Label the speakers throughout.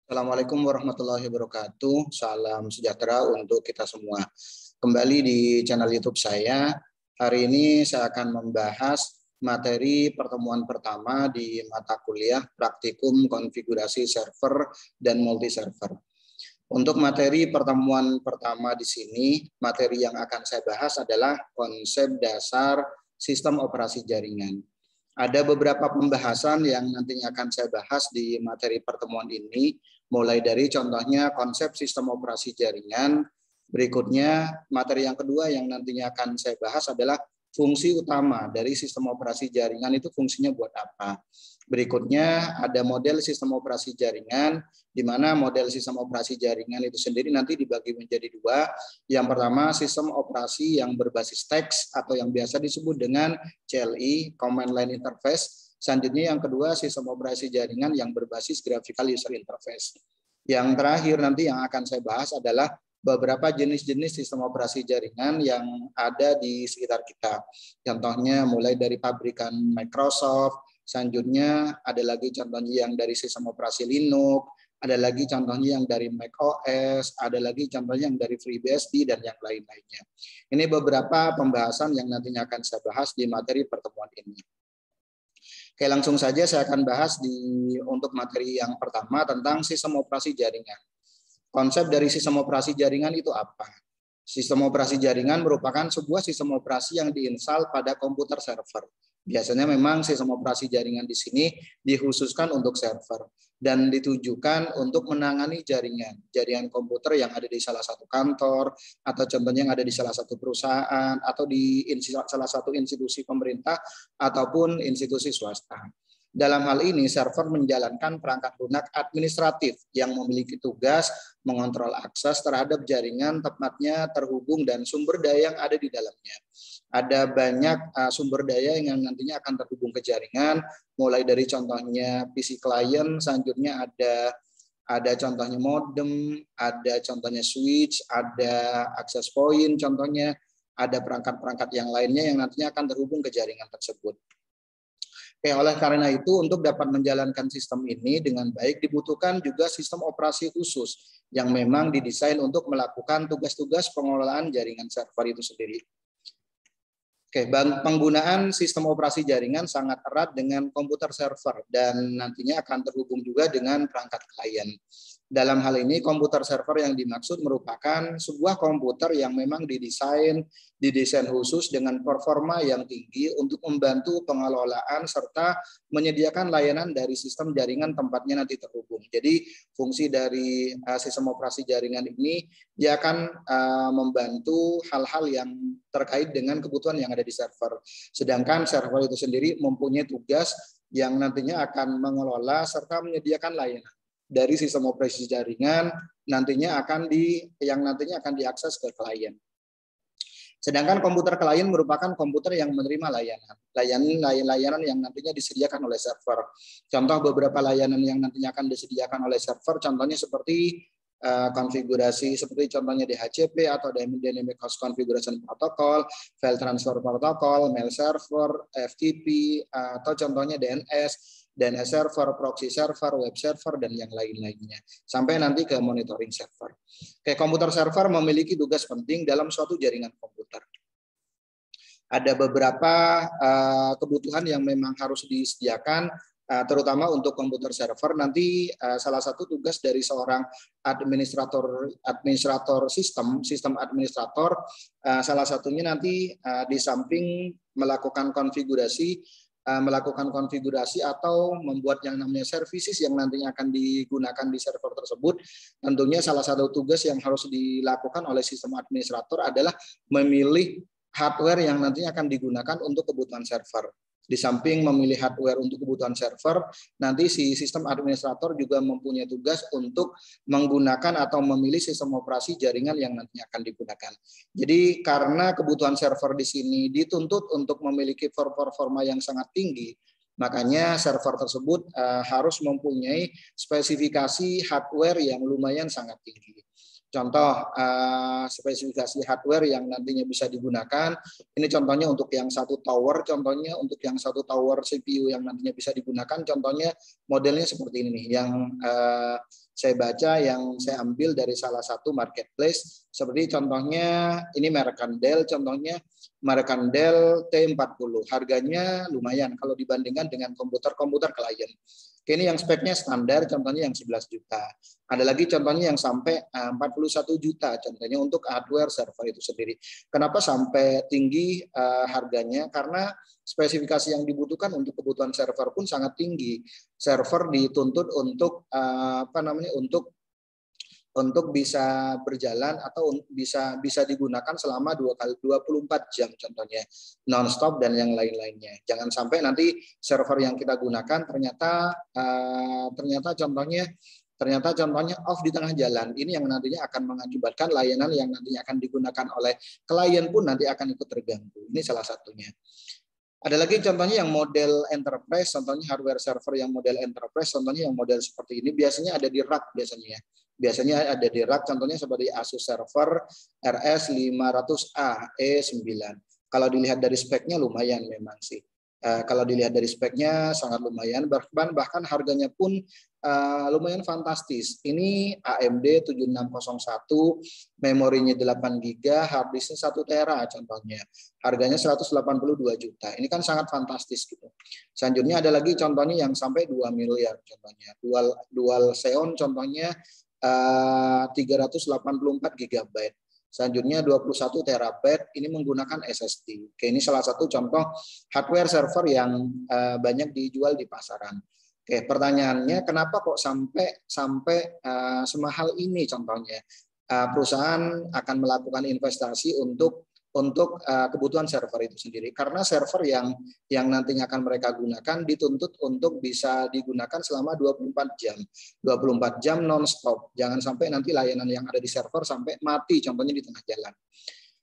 Speaker 1: Assalamualaikum warahmatullahi wabarakatuh. Salam sejahtera untuk kita semua. Kembali di channel YouTube saya. Hari ini saya akan membahas materi pertemuan pertama di mata kuliah praktikum konfigurasi server dan multi server. Untuk materi pertemuan pertama di sini, materi yang akan saya bahas adalah konsep dasar sistem operasi jaringan. Ada beberapa pembahasan yang nantinya akan saya bahas di materi pertemuan ini, mulai dari contohnya konsep sistem operasi jaringan. Berikutnya, materi yang kedua yang nantinya akan saya bahas adalah fungsi utama dari sistem operasi jaringan itu fungsinya buat apa. Berikutnya ada model sistem operasi jaringan, di mana model sistem operasi jaringan itu sendiri nanti dibagi menjadi dua. Yang pertama sistem operasi yang berbasis teks atau yang biasa disebut dengan CLI, Command Line Interface. Selanjutnya yang kedua sistem operasi jaringan yang berbasis Graphical User Interface. Yang terakhir nanti yang akan saya bahas adalah beberapa jenis-jenis sistem operasi jaringan yang ada di sekitar kita. Contohnya mulai dari pabrikan Microsoft, selanjutnya ada lagi contohnya yang dari sistem operasi Linux, ada lagi contohnya yang dari macOS, ada lagi contohnya yang dari FreeBSD dan yang lain-lainnya. Ini beberapa pembahasan yang nantinya akan saya bahas di materi pertemuan ini. Oke, langsung saja saya akan bahas untuk materi yang pertama tentang sistem operasi jaringan. Konsep dari sistem operasi jaringan itu apa? Sistem operasi jaringan merupakan sebuah sistem operasi yang diinstal pada komputer server. Biasanya memang sistem operasi jaringan di sini dikhususkan untuk server dan ditujukan untuk menangani jaringan komputer yang ada di salah satu kantor atau contohnya yang ada di salah satu perusahaan atau di salah satu institusi pemerintah ataupun institusi swasta. Dalam hal ini, server menjalankan perangkat lunak administratif yang memiliki tugas mengontrol akses terhadap jaringan, tepatnya terhubung dan sumber daya yang ada di dalamnya. Ada banyak sumber daya yang nantinya akan terhubung ke jaringan, mulai dari contohnya PC client, selanjutnya ada contohnya modem, ada contohnya switch, ada access point, contohnya ada perangkat-perangkat yang lainnya yang nantinya akan terhubung ke jaringan tersebut. Oke, oleh karena itu untuk dapat menjalankan sistem ini dengan baik dibutuhkan juga sistem operasi khusus yang memang didesain untuk melakukan tugas-tugas pengelolaan jaringan server itu sendiri. Oke, penggunaan sistem operasi jaringan sangat erat dengan komputer server dan nantinya akan terhubung juga dengan perangkat klien. Dalam hal ini komputer server yang dimaksud merupakan sebuah komputer yang memang didesain khusus dengan performa yang tinggi untuk membantu pengelolaan serta menyediakan layanan dari sistem jaringan tempatnya nanti terhubung. Jadi fungsi dari sistem operasi jaringan ini dia akan membantu hal-hal yang terkait dengan kebutuhan yang ada di server. Sedangkan server itu sendiri mempunyai tugas yang nantinya akan mengelola serta menyediakan layanan dari sistem operasi jaringan nantinya akan diakses ke klien. Sedangkan komputer klien merupakan komputer yang menerima layanan yang nantinya disediakan oleh server. Contoh beberapa layanan yang nantinya akan disediakan oleh server, contohnya seperti konfigurasi seperti contohnya DHCP atau Dynamic Host Configuration Protocol, File Transfer Protocol, Mail Server, FTP, atau contohnya DNS server, proxy server, web server, dan yang lain-lainnya. Sampai nanti ke monitoring server. Oke, komputer server memiliki tugas penting dalam suatu jaringan komputer. Ada beberapa kebutuhan yang memang harus disediakan, terutama untuk komputer server. Nanti salah satu tugas dari seorang administrator sistem administrator, salah satunya nanti di samping melakukan konfigurasi atau membuat yang namanya services yang nantinya akan digunakan di server tersebut. Tentunya salah satu tugas yang harus dilakukan oleh sistem administrator adalah memilih hardware yang nantinya akan digunakan untuk kebutuhan server. Di samping memilih hardware untuk kebutuhan server, nanti si sistem administrator juga mempunyai tugas untuk menggunakan atau memilih sistem operasi jaringan yang nantinya akan digunakan. Jadi karena kebutuhan server di sini dituntut untuk memiliki performa yang sangat tinggi, makanya server tersebut harus mempunyai spesifikasi hardware yang lumayan sangat tinggi. Contoh spesifikasi hardware yang nantinya bisa digunakan. Ini contohnya untuk yang satu tower, CPU yang nantinya bisa digunakan. Contohnya modelnya seperti ini nih, yang saya baca yang saya ambil dari salah satu marketplace, seperti contohnya ini merek Dell, contohnya merek Dell T40, harganya lumayan kalau dibandingkan dengan komputer-komputer klien. Ini yang speknya standar, contohnya yang 11 juta. Ada lagi contohnya yang sampai 41 juta, contohnya untuk hardware server itu sendiri. Kenapa sampai tinggi harganya? Karena spesifikasi yang dibutuhkan untuk kebutuhan server pun sangat tinggi. Server dituntut untuk untuk bisa berjalan atau bisa digunakan selama 24 jam contohnya, non-stop dan yang lain-lainnya. Jangan sampai nanti server yang kita gunakan ternyata contohnya off di tengah jalan. Ini yang nantinya akan mengakibatkan layanan yang nantinya akan digunakan oleh klien pun nanti akan ikut terganggu. Ini salah satunya. Ada lagi contohnya yang model enterprise, contohnya hardware server yang model enterprise, contohnya yang model seperti ini biasanya ada di rack biasanya. Biasanya ada di rack, contohnya seperti Asus Server RS500A E9. Kalau dilihat dari speknya lumayan memang sih. Kalau dilihat dari speknya sangat lumayan, bahkan harganya pun lumayan fantastis. Ini AMD 7601, memorinya 8 GB, hard disknya 1 tera contohnya. Harganya 182 juta. Ini kan sangat fantastis gitu. Selanjutnya ada lagi contohnya yang sampai 2 miliar contohnya. Dual Xeon contohnya 384 GB. Selanjutnya 21 terabyte, ini menggunakan SSD. Oke, ini salah satu contoh hardware server yang banyak dijual di pasaran. Oke, pertanyaannya kenapa kok sampai semahal ini contohnya? Perusahaan akan melakukan investasi untuk kebutuhan server itu sendiri, karena server yang nantinya akan mereka gunakan dituntut untuk bisa digunakan selama 24 jam non-stop. Jangan sampai nanti layanan yang ada di server sampai mati contohnya di tengah jalan.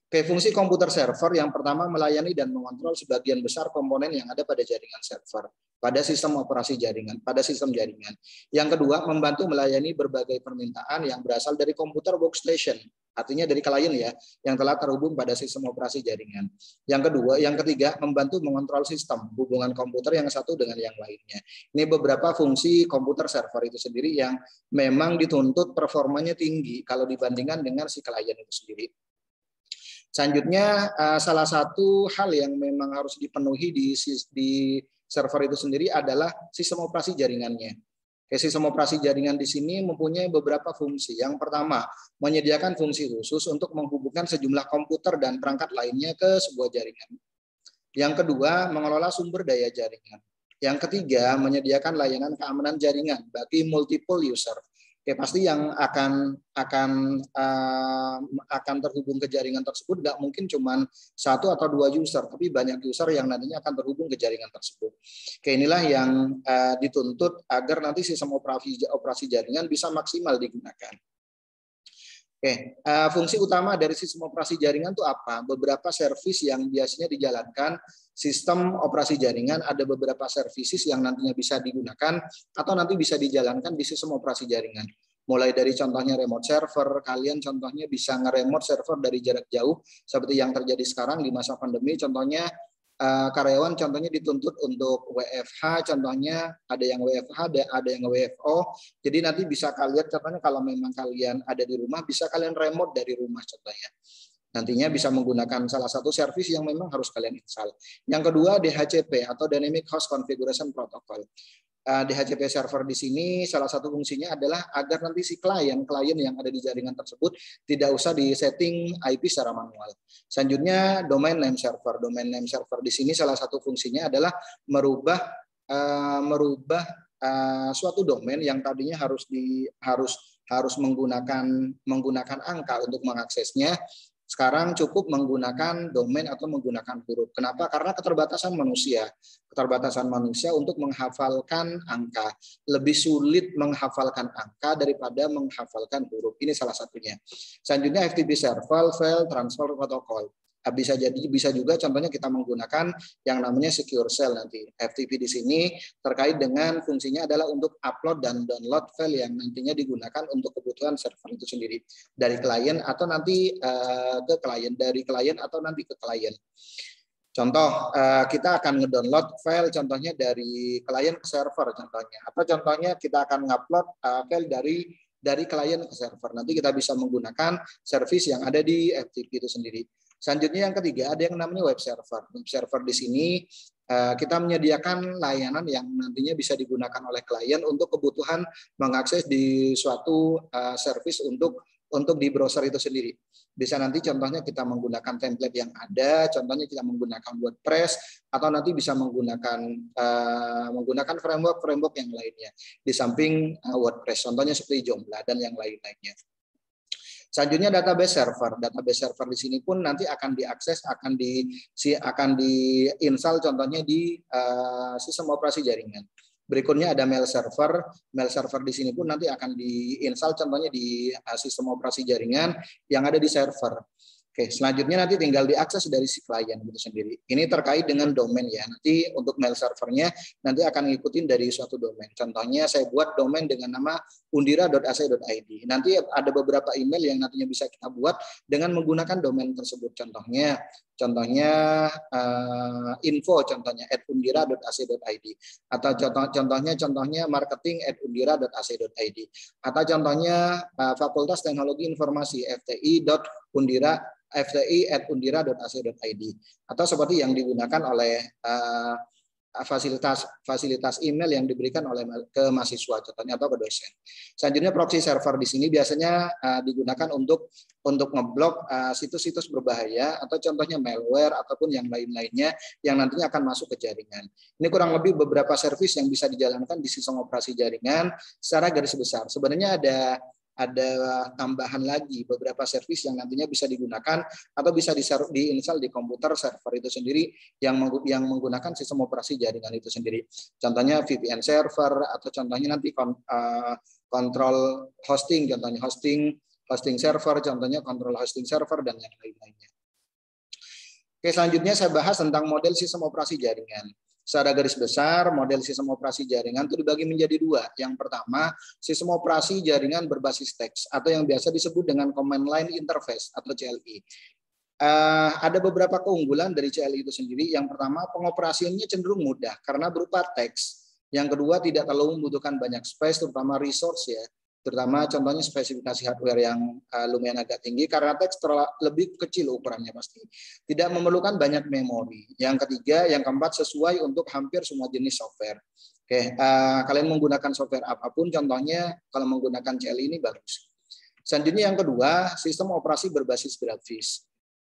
Speaker 1: Oke, fungsi komputer server yang pertama melayani dan mengontrol sebagian besar komponen yang ada pada jaringan server, pada sistem operasi jaringan, pada sistem jaringan. Yang kedua, membantu melayani berbagai permintaan yang berasal dari komputer workstation, artinya dari klien ya, yang telah terhubung pada sistem operasi jaringan. Yang ketiga, membantu mengontrol sistem hubungan komputer yang satu dengan yang lainnya. Ini beberapa fungsi komputer server itu sendiri yang memang dituntut performanya tinggi kalau dibandingkan dengan si klien itu sendiri. Selanjutnya, salah satu hal yang memang harus dipenuhi di server itu sendiri adalah sistem operasi jaringannya. Sistem operasi jaringan di sini mempunyai beberapa fungsi. Yang pertama, menyediakan fungsi khusus untuk menghubungkan sejumlah komputer dan perangkat lainnya ke sebuah jaringan. Yang kedua, mengelola sumber daya jaringan. Yang ketiga, menyediakan layanan keamanan jaringan bagi multiple user. Oke, pasti yang akan terhubung ke jaringan tersebut nggak mungkin cuma 1 atau 2 user, tapi banyak user yang nantinya akan terhubung ke jaringan tersebut. Oke, inilah yang dituntut agar nanti sistem operasi jaringan bisa maksimal digunakan. Oke, fungsi utama dari sistem operasi jaringan itu apa? Beberapa servis yang biasanya dijalankan sistem operasi jaringan, ada beberapa services yang nantinya bisa digunakan atau nanti bisa dijalankan di sistem operasi jaringan. Mulai dari contohnya remote server, kalian contohnya bisa nge-remote server dari jarak jauh seperti yang terjadi sekarang di masa pandemi. Contohnya karyawan contohnya dituntut untuk WFH, contohnya ada yang WFH, ada yang WFO. Jadi nanti bisa kalian contohnya kalau memang kalian ada di rumah bisa kalian remote dari rumah contohnya. Nantinya bisa menggunakan salah satu servis yang memang harus kalian install. Yang kedua DHCP atau Dynamic Host Configuration Protocol. DHCP server di sini salah satu fungsinya adalah agar nanti si klien yang ada di jaringan tersebut tidak usah di setting IP secara manual. Selanjutnya domain name server. Domain name server di sini salah satu fungsinya adalah merubah suatu domain yang tadinya harus menggunakan angka untuk mengaksesnya. Sekarang cukup menggunakan domain atau menggunakan huruf. Kenapa? Karena keterbatasan manusia untuk menghafalkan angka. Lebih sulit menghafalkan angka daripada menghafalkan huruf. Ini salah satunya. Selanjutnya FTP server, file transfer protocol. Bisa juga contohnya kita menggunakan yang namanya secure shell nanti. FTP di sini terkait dengan fungsinya adalah untuk upload dan download file yang nantinya digunakan untuk kebutuhan server itu sendiri dari klien atau nanti ke klien, dari klien atau nanti ke klien. Contoh, kita akan ngedownload file contohnya dari klien ke server contohnya, atau contohnya kita akan ngupload file dari dari klien ke server. Nanti kita bisa menggunakan service yang ada di FTP itu sendiri. Selanjutnya yang ketiga ada yang namanya web server. Web server di sini kita menyediakan layanan yang nantinya bisa digunakan oleh klien untuk kebutuhan mengakses di suatu service untuk di browser itu sendiri. Bisa nanti contohnya kita menggunakan template yang ada, contohnya kita menggunakan WordPress atau nanti bisa menggunakan framework yang lainnya di samping WordPress, contohnya seperti Joomla dan yang lain-lainnya. Selanjutnya database server. Database server di sini pun nanti akan diakses, akan diinstal contohnya di sistem operasi jaringan. Berikutnya ada mail server. Mail server di sini pun nanti akan diinstal contohnya di sistem operasi jaringan yang ada di server. Oke, selanjutnya nanti tinggal diakses dari si klien itu sendiri. Ini terkait dengan domain ya. Nanti untuk mail servernya nanti akan ngikutin dari suatu domain. Contohnya saya buat domain dengan nama undira.ac.id. Nanti ada beberapa email yang nantinya bisa kita buat dengan menggunakan domain tersebut. Contohnya info contohnya @undira.ac.id atau contohnya marketing@undira.ac.id atau contohnya Fakultas Teknologi Informasi fti@undira.ac.id atau seperti yang digunakan oleh fasilitas email yang diberikan oleh ke mahasiswa contohnya atau ke dosen. Selanjutnya proxy server di sini biasanya digunakan untuk ngeblok situs-situs berbahaya atau contohnya malware ataupun yang lain-lainnya yang nantinya akan masuk ke jaringan. Ini kurang lebih beberapa service yang bisa dijalankan di sistem operasi jaringan secara garis besar. Sebenarnya ada tambahan lagi beberapa service yang nantinya bisa digunakan atau bisa diinstal di komputer server itu sendiri yang menggunakan sistem operasi jaringan itu sendiri. Contohnya VPN server atau contohnya nanti kontrol hosting, contohnya hosting server, contohnya kontrol hosting server dan yang lain-lainnya. Oke, selanjutnya saya bahas tentang model sistem operasi jaringan. Secara garis besar, model sistem operasi jaringan itu dibagi menjadi dua. Yang pertama, sistem operasi jaringan berbasis teks atau yang biasa disebut dengan Command Line Interface atau CLI. Ada beberapa keunggulan dari CLI itu sendiri. Yang pertama, pengoperasiannya cenderung mudah karena berupa teks. Yang kedua, tidak terlalu membutuhkan banyak space, terutama resource ya. Terutama contohnya spesifikasi hardware yang lumayan agak tinggi karena teks lebih kecil ukurannya pasti. Tidak memerlukan banyak memori. Yang ketiga, yang keempat sesuai untuk hampir semua jenis software. Oke, kalian menggunakan software apapun, contohnya kalau menggunakan CLI ini bagus. Selanjutnya yang kedua, sistem operasi berbasis grafis.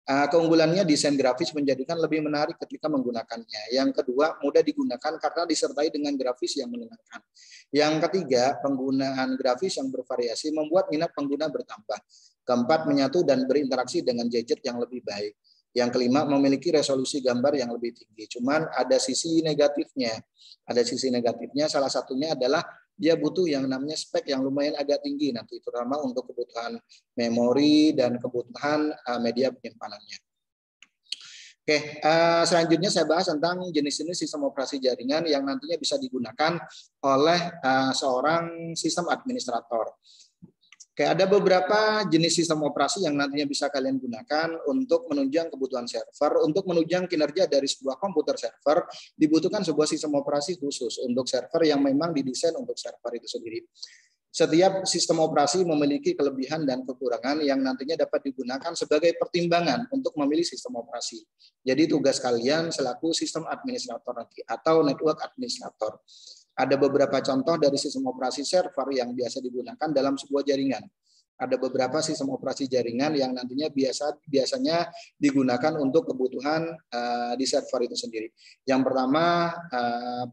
Speaker 1: Keunggulannya desain grafis menjadikan lebih menarik ketika menggunakannya. Yang kedua, mudah digunakan karena disertai dengan grafis yang menyenangkan. Yang ketiga, penggunaan grafis yang bervariasi membuat minat pengguna bertambah. Keempat, menyatu dan berinteraksi dengan gadget yang lebih baik. Yang kelima, memiliki resolusi gambar yang lebih tinggi. Cuman ada sisi negatifnya. Salah satunya adalah dia butuh yang namanya spek yang lumayan agak tinggi nanti, terutama untuk kebutuhan memori dan kebutuhan media penyimpanannya. Oke, selanjutnya saya bahas tentang jenis-jenis sistem operasi jaringan yang nantinya bisa digunakan oleh seorang sistem administrator. Oke, ada beberapa jenis sistem operasi yang nantinya bisa kalian gunakan untuk menunjang kebutuhan server. Untuk menunjang kinerja dari sebuah komputer server, dibutuhkan sebuah sistem operasi khusus untuk server yang memang didesain untuk server itu sendiri. Setiap sistem operasi memiliki kelebihan dan kekurangan yang nantinya dapat digunakan sebagai pertimbangan untuk memilih sistem operasi. Jadi tugas kalian selaku sistem administrator nanti atau network administrator. Ada beberapa contoh dari sistem operasi server yang biasa digunakan dalam sebuah jaringan. Ada beberapa sistem operasi jaringan yang nantinya biasanya digunakan untuk kebutuhan di server itu sendiri. Yang pertama,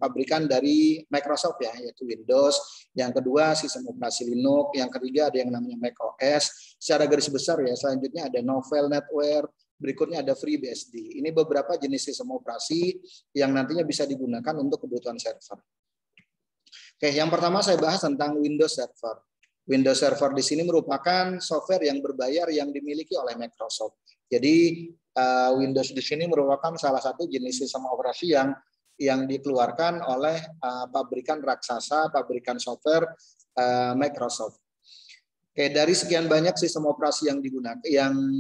Speaker 1: pabrikan dari Microsoft ya, yaitu Windows. Yang kedua, sistem operasi Linux. Yang ketiga, ada yang namanya macOS. Secara garis besar ya, selanjutnya ada Novell NetWare. Berikutnya ada FreeBSD. Ini beberapa jenis sistem operasi yang nantinya bisa digunakan untuk kebutuhan server. Oke, yang pertama saya bahas tentang Windows Server. Windows Server di sini merupakan software yang berbayar yang dimiliki oleh Microsoft. Jadi Windows di sini merupakan salah satu jenis sistem operasi yang dikeluarkan oleh pabrikan raksasa, pabrikan software Microsoft. Oke, dari sekian banyak sistem operasi yang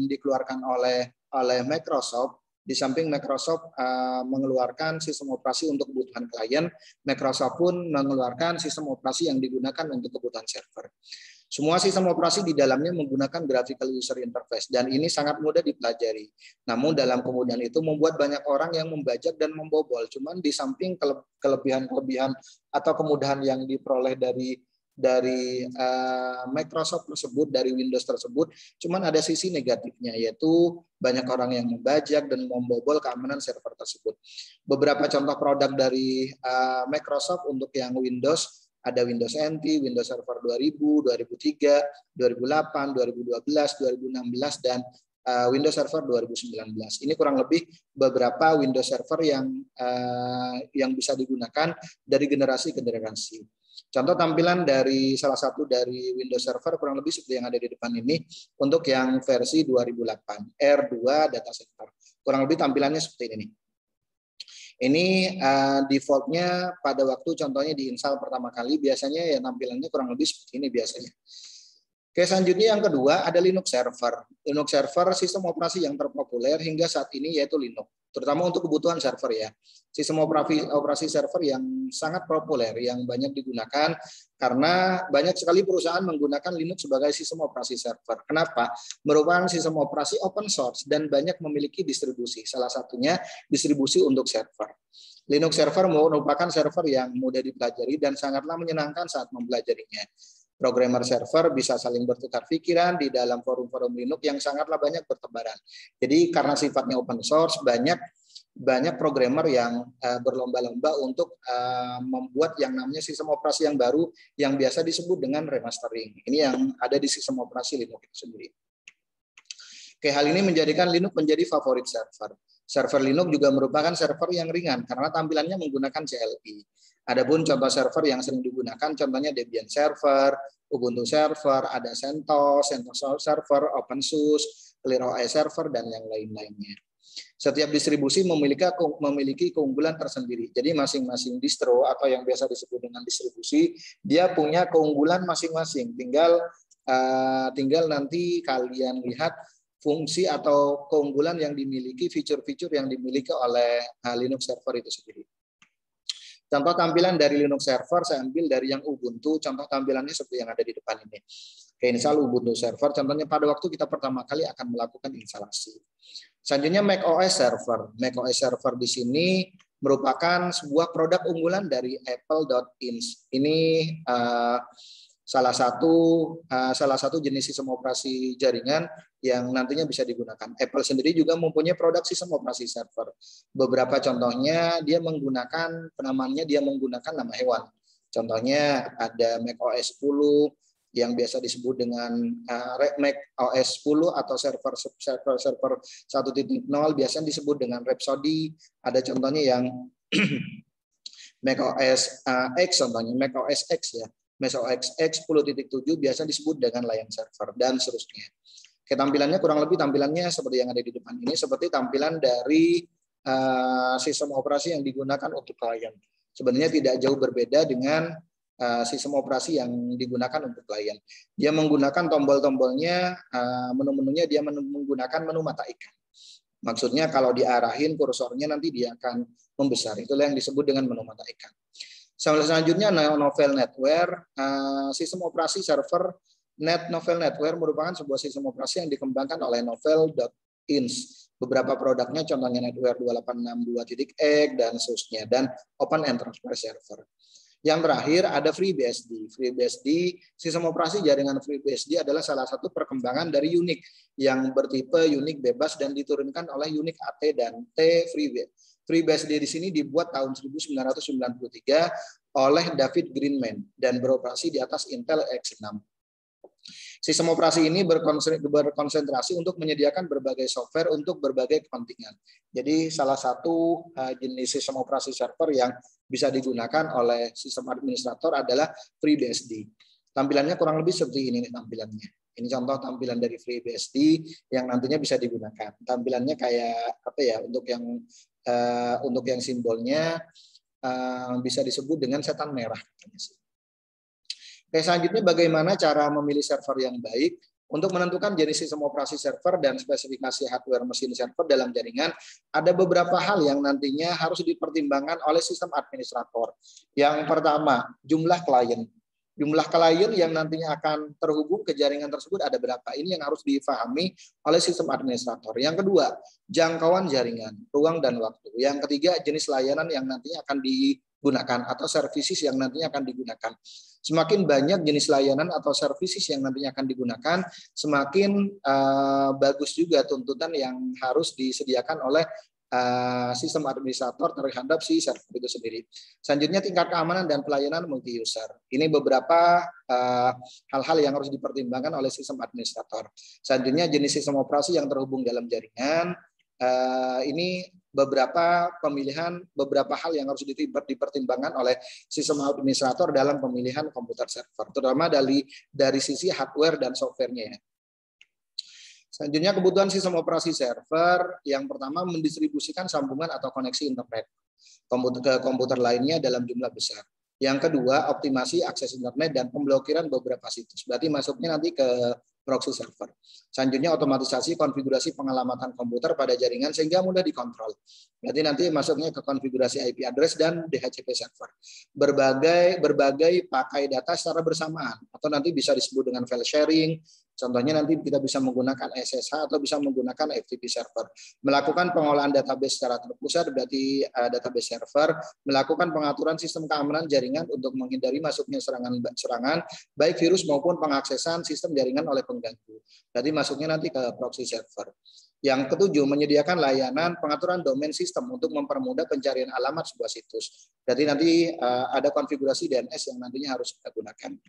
Speaker 1: dikeluarkan oleh Microsoft. Di samping Microsoft mengeluarkan sistem operasi untuk kebutuhan klien, Microsoft pun mengeluarkan sistem operasi yang digunakan untuk kebutuhan server. Semua sistem operasi di dalamnya menggunakan graphical user interface dan ini sangat mudah dipelajari. Namun dalam kemudahan itu membuat banyak orang yang membajak dan membobol. Cuman di samping kelebihan-kelebihan atau kemudahan yang diperoleh dari Microsoft tersebut, dari Windows tersebut, cuman ada sisi negatifnya, yaitu banyak orang yang membajak dan membobol keamanan server tersebut. Beberapa contoh produk dari Microsoft untuk yang Windows, ada Windows NT, Windows Server 2000, 2003, 2008, 2012, 2016, dan Windows Server 2019. Ini kurang lebih beberapa Windows Server yang bisa digunakan dari generasi ke generasi. Contoh tampilan dari salah satu dari Windows Server kurang lebih seperti yang ada di depan ini untuk yang versi 2008 R2 Data Center. Kurang lebih tampilannya seperti ini. Ini defaultnya pada waktu contohnya diinstal pertama kali biasanya ya tampilannya kurang lebih seperti ini biasanya. Oke, selanjutnya yang kedua ada Linux Server. Linux Server sistem operasi yang terpopuler hingga saat ini yaitu Linux, terutama untuk kebutuhan server ya. Sistem operasi server yang sangat populer yang banyak digunakan karena banyak sekali perusahaan menggunakan Linux sebagai sistem operasi server. Kenapa? Merupakan sistem operasi open source dan banyak memiliki distribusi. Salah satunya distribusi untuk server. Linux Server merupakan server yang mudah dipelajari dan sangatlah menyenangkan saat mempelajarinya. Programmer server bisa saling bertukar pikiran di dalam forum-forum Linux yang sangatlah banyak bertebaran. Jadi karena sifatnya open source, banyak programmer yang berlomba-lomba untuk membuat yang namanya sistem operasi yang baru yang biasa disebut dengan remastering. Ini yang ada di sistem operasi Linux itu sendiri. Oke, hal ini menjadikan Linux menjadi favorit server. Server Linux juga merupakan server yang ringan karena tampilannya menggunakan CLI. Adapun contoh server yang sering digunakan contohnya Debian Server, Ubuntu Server, ada CentOS, CentOS Server, OpenSUSE, ClearOS Server, dan yang lain-lainnya. Setiap distribusi memiliki keunggulan tersendiri. Jadi masing-masing distro atau yang biasa disebut dengan distribusi, dia punya keunggulan masing-masing. Tinggal nanti kalian lihat fungsi atau keunggulan yang dimiliki, fitur-fitur yang dimiliki oleh Linux Server itu sendiri. Contoh tampilan dari Linux Server saya ambil dari yang Ubuntu. Contoh tampilannya seperti yang ada di depan ini. Oke, misal Ubuntu Server, contohnya pada waktu kita pertama kali akan melakukan instalasi. Selanjutnya macOS Server. macOS Server di sini merupakan sebuah produk unggulan dari Apple.ins. Ini salah satu jenis sistem operasi jaringan yang nantinya bisa digunakan. Apple sendiri juga mempunyai produk sistem operasi server. Beberapa contohnya dia menggunakan nama hewan. Contohnya ada macOS 10 yang biasa disebut dengan macOS 10 atau server 1.0 biasanya disebut dengan Rhapsody. Ada contohnya yang macOS X, contohnya macOS X ya. macOS X 10.7 biasa disebut dengan layan server dan seterusnya. Tampilannya kurang lebih tampilannya seperti yang ada di depan ini, seperti tampilan dari sistem operasi yang digunakan untuk klien. Sebenarnya tidak jauh berbeda dengan sistem operasi yang digunakan untuk klien. Dia menggunakan tombol-tombolnya, menu-menunya dia menggunakan menu mata ikan. Maksudnya kalau diarahin kursornya nanti dia akan membesar. Itulah yang disebut dengan menu mata ikan. Selanjutnya Novel Netware, sistem operasi server Novel Netware merupakan sebuah sistem operasi yang dikembangkan oleh Novel.ins. Beberapa produknya contohnya Netware 2862.x dan seterusnya, dan Open Enterprise Server. Yang terakhir ada FreeBSD. FreeBSD, sistem operasi jaringan FreeBSD adalah salah satu perkembangan dari Unix yang bertipe Unix bebas dan diturunkan oleh Unix AT dan T FreeBSD. FreeBSD di sini dibuat tahun 1993 oleh David Greenman dan beroperasi di atas Intel X6. Sistem operasi ini berkonsentrasi untuk menyediakan berbagai software untuk berbagai kepentingan. Jadi salah satu jenis sistem operasi server yang bisa digunakan oleh sistem administrator adalah FreeBSD. Tampilannya kurang lebih seperti ini tampilannya. Ini contoh tampilan dari FreeBSD yang nantinya bisa digunakan. Tampilannya kayak apa ya? Untuk yang simbolnya bisa disebut dengan setan merah. Oke, selanjutnya bagaimana cara memilih server yang baik? Untuk menentukan jenis sistem operasi server dan spesifikasi hardware mesin server dalam jaringan, ada beberapa hal yang nantinya harus dipertimbangkan oleh sistem administrator. Yang pertama, jumlah klien. Jumlah klien yang nantinya akan terhubung ke jaringan tersebut ada berapa? Ini yang harus difahami oleh sistem administrator. Yang kedua, jangkauan jaringan, ruang dan waktu. Yang ketiga, jenis layanan yang nantinya akan digunakan atau services yang nantinya akan digunakan. Semakin banyak jenis layanan atau services yang nantinya akan digunakan, semakin bagus juga tuntutan yang harus disediakan oleh sistem administrator terhadap si server itu sendiri. Selanjutnya tingkat keamanan dan pelayanan multi user. Ini beberapa hal-hal yang harus dipertimbangkan oleh sistem administrator. Selanjutnya jenis sistem operasi yang terhubung dalam jaringan. Ini beberapa pemilihan, beberapa hal yang harus dipertimbangkan oleh sistem administrator dalam pemilihan komputer server, terutama dari sisi hardware dan softwarenya. Selanjutnya kebutuhan sistem operasi server, yang pertama mendistribusikan sambungan atau koneksi internet ke komputer lainnya dalam jumlah besar. Yang kedua, optimasi akses internet dan pemblokiran beberapa situs. Berarti masuknya nanti ke proxy server. Selanjutnya otomatisasi konfigurasi pengalamatan komputer pada jaringan sehingga mudah dikontrol. Berarti nanti masuknya ke konfigurasi IP address dan DHCP server. Berbagai pakai data secara bersamaan atau nanti bisa disebut dengan file sharing. Contohnya nanti kita bisa menggunakan SSH atau bisa menggunakan FTP server. Melakukan pengolahan database secara terpusat berarti database server, melakukan pengaturan sistem keamanan jaringan untuk menghindari masuknya serangan baik virus maupun pengaksesan sistem jaringan oleh pengganggu. Jadi masuknya nanti ke proxy server. Yang ketujuh, menyediakan layanan pengaturan domain sistem untuk mempermudah pencarian alamat sebuah situs. Jadi nanti ada konfigurasi DNS yang nantinya harus kita gunakan.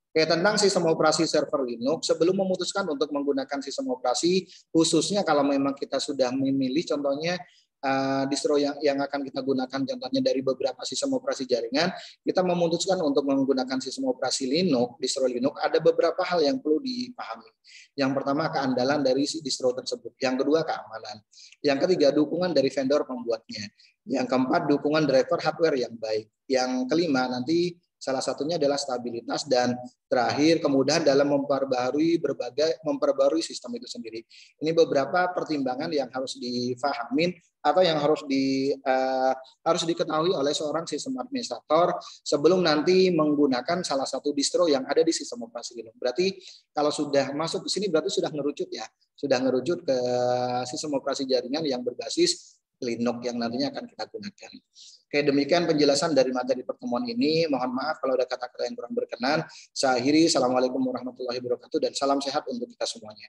Speaker 1: Oke, tentang sistem operasi server Linux, sebelum memutuskan untuk menggunakan sistem operasi, khususnya kalau memang kita sudah memilih contohnya distro yang akan kita gunakan, contohnya dari beberapa sistem operasi jaringan, kita memutuskan untuk menggunakan sistem operasi Linux, distro Linux, ada beberapa hal yang perlu dipahami. Yang pertama, keandalan dari si distro tersebut. Yang kedua, keamanan. Yang ketiga, dukungan dari vendor pembuatnya. Yang keempat, dukungan driver hardware yang baik. Yang kelima, nanti salah satunya adalah stabilitas, dan terakhir kemudahan dalam memperbarui sistem itu sendiri. Ini beberapa pertimbangan yang harus difahamin atau yang harus diketahui oleh seorang sistem administrator sebelum nanti menggunakan salah satu distro yang ada di sistem operasi Linux. Berarti kalau sudah masuk ke sini berarti sudah ngerucut ya, sudah ngerucut ke sistem operasi jaringan yang berbasis Linux yang nantinya akan kita gunakan. Oke, demikian penjelasan dari materi pertemuan ini. Mohon maaf kalau ada kata-kata yang kurang berkenan. Saya akhiri. Assalamualaikum warahmatullahi wabarakatuh dan salam sehat untuk kita semuanya.